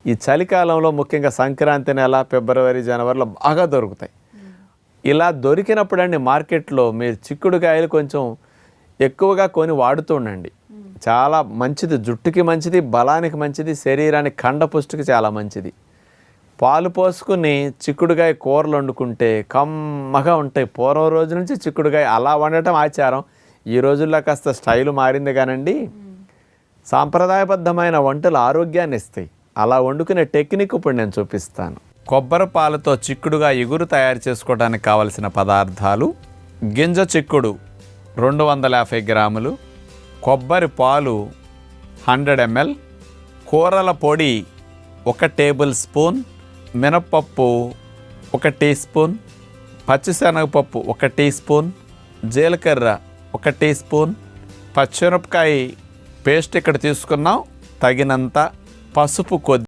ఈ చలికాలంలో ముఖ్యంగా సంక్రాంతి నెల, ఫిబ్రవరి, జనవరిలో బాగా దొరుకుతాయి. ఇలా దొరికినప్పుడండి మార్కెట్లో మీరు చిక్కుడుకాయలు కొంచెం ఎక్కువగా కొని వాడుతూ ఉండండి. చాలా మంచిది, జుట్టుకి మంచిది, బలానికి మంచిది, శరీరానికి కండపుష్టికి చాలా మంచిది. పాలు పోసుకుని చిక్కుడుకాయ కూరలు వండుకుంటే కమ్మగా ఉంటాయి. పూర్వం రోజు నుంచి చిక్కుడుకాయ అలా వండటం ఆచారం. ఈ రోజుల్లో కాస్త స్టైలు మారింది కానండి, సాంప్రదాయబద్ధమైన వంటలు ఆరోగ్యాన్ని ఇస్తాయి. అలా వండుకునే టెక్నిక్ ఇప్పుడు నేను చూపిస్తాను. కొబ్బరి పాలతో చిక్కుడుగా ఇగురు తయారు చేసుకోవడానికి కావలసిన పదార్థాలు: గింజ చిక్కుడు 250 గ్రాములు, కొబ్బరి పాలు 100 ml, కూరల పొడి 1 టేబుల్ స్పూన్, మినపప్పు 1 టీ స్పూన్, పచ్చిశనగపప్పు 1 టీ స్పూన్, జీలకర్ర 1 టీ స్పూన్, పచ్చిమిరపకాయ పేస్ట్ ఇక్కడ తీసుకున్నాం, తగినంత పసుపు కొద్ది.